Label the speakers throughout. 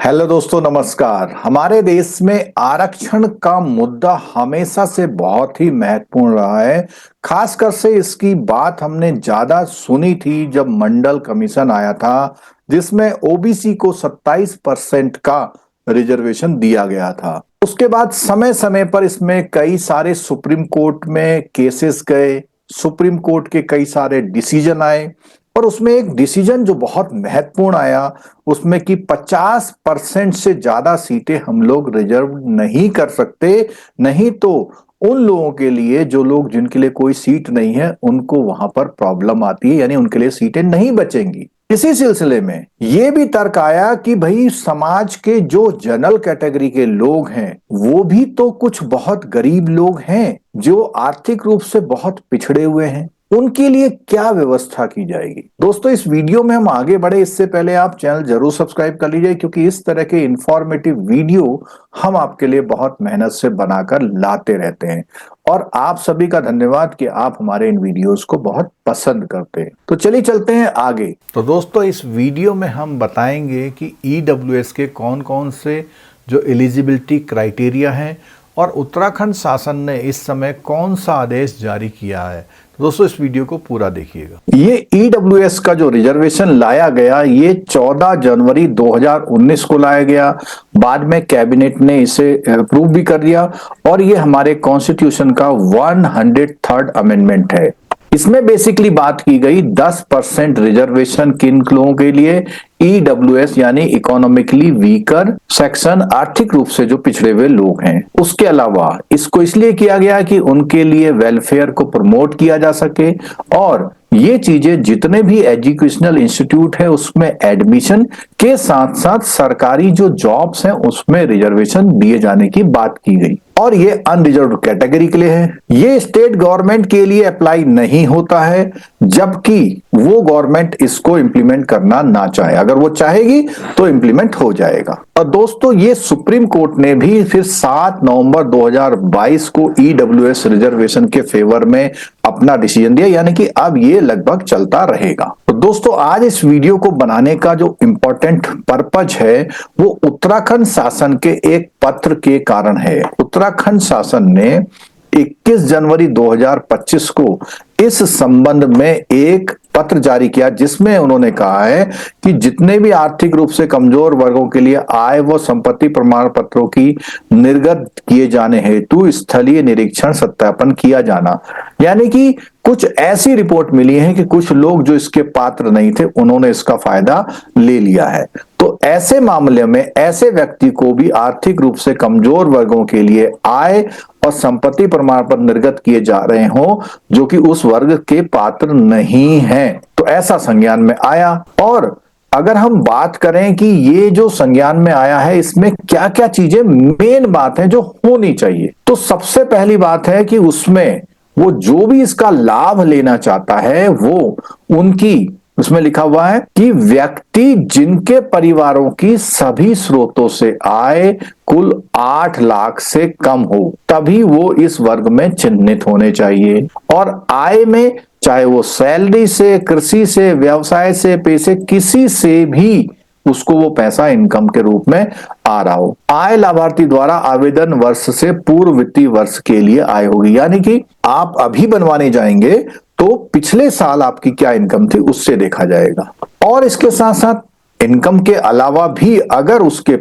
Speaker 1: Hello दोस्तों, नमस्कार। हमारे देश में आरक्षण का मुद्दा हमेशा से बहुत ही महत्वपूर्ण रहा है। खासकर से इसकी बात हमने ज्यादा सुनी थी जब मंडल कमीशन आया था, जिसमें ओबीसी को 27% का रिजर्वेशन दिया गया था। उसके बाद समय समय पर इसमें कई सारे सुप्रीम कोर्ट में केसेस गए, सुप्रीम कोर्ट के कई सारे डिसीजन आए और उसमें एक डिसीजन जो बहुत महत्वपूर्ण आया उसमें कि 50% से ज्यादा सीटें हम लोग रिजर्व नहीं कर सकते, नहीं तो उन लोगों के लिए जो लोग जिनके लिए कोई सीट नहीं है उनको वहां पर प्रॉब्लम आती है, यानी उनके लिए सीटें नहीं बचेंगी। इसी सिलसिले में यह भी तर्क आया कि भाई समाज के जो जनरल कैटेगरी के लोग हैं वो भी तो कुछ बहुत गरीब लोग हैं जो आर्थिक रूप से बहुत पिछड़े हुए हैं, उनके लिए क्या व्यवस्था की जाएगी। दोस्तों, इस वीडियो में हम आगे बढ़े इससे पहले आप चैनल जरूर सब्सक्राइब कर लीजिए, क्योंकि इस तरह के इंफॉर्मेटिव वीडियो हम आपके लिए बहुत मेहनत से बनाकर लाते रहते हैं और आप सभी का धन्यवाद कि आप हमारे इन वीडियोस को बहुत पसंद करते हैं। तो चलिए चलते हैं आगे। तो दोस्तों, इस वीडियो में हम बताएंगे कि ईडब्ल्यूएस के कौन कौन से जो एलिजिबिलिटी क्राइटेरिया हैं और उत्तराखंड शासन ने इस समय कौन सा आदेश जारी किया है। दोस्तों, इस वीडियो को पूरा देखिएगा। ये ईडब्ल्यूएस का जो रिजर्वेशन लाया गया ये 14 जनवरी 2019 को लाया गया। बाद में कैबिनेट ने इसे अप्रूव भी कर दिया और ये हमारे कॉन्स्टिट्यूशन का 103rd अमेंडमेंट है। इसमें बेसिकली बात की गई 10% रिजर्वेशन किन लोगों के लिए, ईडब्ल्यूएस यानी इकोनॉमिकली वीकर सेक्शन, आर्थिक रूप से जो पिछड़े हुए लोग हैं। उसके अलावा इसको इसलिए किया गया कि उनके लिए वेलफेयर को प्रमोट किया जा सके और ये चीजें जितने भी एजुकेशनल इंस्टीट्यूट है उसमें एडमिशन के साथ साथ सरकारी जो जॉब्स हैं उसमें रिजर्वेशन दिए जाने की बात की गई। और ये अनरिजर्व्ड कैटेगरी के लिए है। ये स्टेट गवर्नमेंट के लिए अप्लाई नहीं होता है जबकि वो गवर्नमेंट इसको इंप्लीमेंट करना ना चाहे। अगर वो चाहेगी तो इंप्लीमेंट हो जाएगा। और दोस्तों, ये सुप्रीम कोर्ट ने भी फिर 7 नवंबर 2022 को ईडब्ल्यूएस रिजर्वेशन के फेवर में अपना डिसीजन दिया, यानी कि अब ये लगभग चलता रहेगा। तो दोस्तों, आज इस वीडियो को बनाने का जो इंपॉर्टेंट पर्पज है वो उत्तराखंड शासन के एक पत्र के कारण है। उत्तराखंड शासन ने 21 जनवरी 2025 को इस संबंध में एक पत्र जारी किया जिसमें उन्होंने कहा है कि जितने भी आर्थिक रूप से कमजोर वर्गों के लिए आय व संपत्ति प्रमाण पत्रों की निर्गत किए जाने हेतु स्थलीय निरीक्षण सत्यापन किया जाना, यानी कि कुछ ऐसी रिपोर्ट मिली है कि कुछ लोग जो इसके पात्र नहीं थे उन्होंने इसका फायदा ले लिया है। तो ऐसे मामले में ऐसे व्यक्ति को भी आर्थिक रूप से कमजोर वर्गों के लिए आय और संपत्ति प्रमाण पत्र निर्गत किए जा रहे हो जो कि उस वर्ग के पात्र नहीं हैं, तो ऐसा संज्ञान में आया। और अगर हम बात करें कि ये जो संज्ञान में आया है इसमें क्या क्या चीजें मेन बात है जो होनी चाहिए, तो सबसे पहली बात है कि उसमें वो जो भी इसका लाभ लेना चाहता है वो उनकी, उसमें लिखा हुआ है कि व्यक्ति जिनके परिवारों की सभी स्रोतों से आय कुल 8 लाख से कम हो तभी वो इस वर्ग में चिन्हित होने चाहिए। और आय में चाहे वो सैलरी से, कृषि से, व्यवसाय से, पैसे किसी से भी उसको वो पैसा इनकम के रूप में आ रहा हो। आय लाभार्थी द्वारा आवेदन वर्ष से पूर्व वित्तीय वर्ष के लिए आय होगी, यानी कि आप अभी बनवाने जाएंगे तो पिछले साल आपकी क्या इनकम थी उससे देखा जाएगा। और इसके साथ साथ इनकम के अलावा भी अगर उसके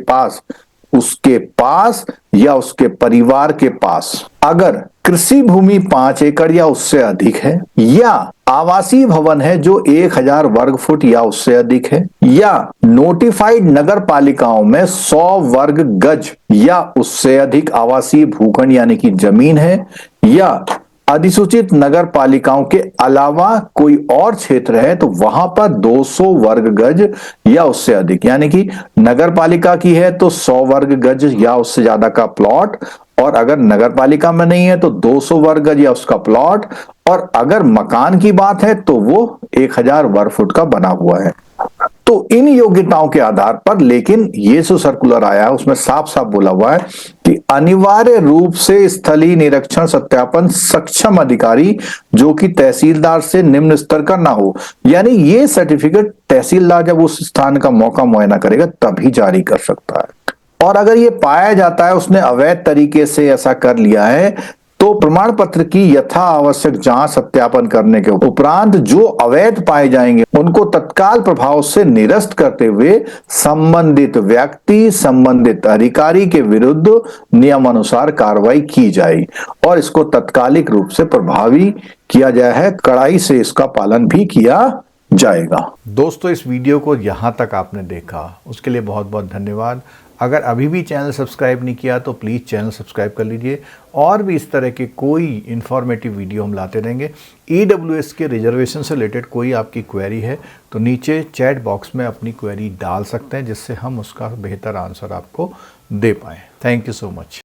Speaker 1: पास या उसके परिवार के पास अगर कृषि भूमि 5 एकड़ या उससे अधिक है, या आवासीय भवन है जो 1000 वर्ग फुट या उससे अधिक है, या नोटिफाइड नगर पालिकाओं में 100 वर्ग गज या उससे अधिक आवासीय भूखंड यानी कि जमीन है, या अधिसूचित नगर पालिकाओं के अलावा कोई और क्षेत्र है तो वहां पर 200 वर्ग गज या उससे अधिक, यानी कि नगर पालिका की है तो 100 वर्ग गज या उससे ज्यादा का प्लॉट, और अगर नगर पालिका में नहीं है तो 200 वर्ग गज या उसका प्लॉट, और अगर मकान की बात है तो वो 1000 वर्ग फुट का बना हुआ है। तो इन योग्यताओं के आधार पर, लेकिन ये जो सर्कुलर आया है उसमें साफ साफ बोला हुआ है कि अनिवार्य रूप से स्थलीय निरीक्षण सत्यापन सक्षम अधिकारी जो कि तहसीलदार से निम्न स्तर का ना हो। यानी ये सर्टिफिकेट तहसीलदार जब उस स्थान का मौका मुआयना करेगा तभी जारी कर सकता है। और अगर ये पाया जाता है उसने अवैध तरीके से ऐसा कर लिया है तो प्रमाण पत्र की यथा आवश्यक जांच सत्यापन करने के उपरांत जो अवैध पाए जाएंगे उनको तत्काल प्रभाव से निरस्त करते हुए संबंधित व्यक्ति संबंधित अधिकारी के विरुद्ध नियमानुसार कार्रवाई की जाए और इसको तत्कालिक रूप से प्रभावी किया जाए है, कड़ाई से इसका पालन भी किया जाएगा।
Speaker 2: दोस्तों, इस वीडियो को यहाँ तक आपने देखा उसके लिए बहुत बहुत धन्यवाद। अगर अभी भी चैनल सब्सक्राइब नहीं किया तो प्लीज़ चैनल सब्सक्राइब कर लीजिए। और भी इस तरह के कोई इन्फॉर्मेटिव वीडियो हम लाते रहेंगे। EWS के रिजर्वेशन से रिलेटेड कोई आपकी क्वेरी है तो नीचे चैट बॉक्स में अपनी क्वेरी डाल सकते हैं जिससे हम उसका बेहतर आंसर आपको दे पाएँ। Thank you so much.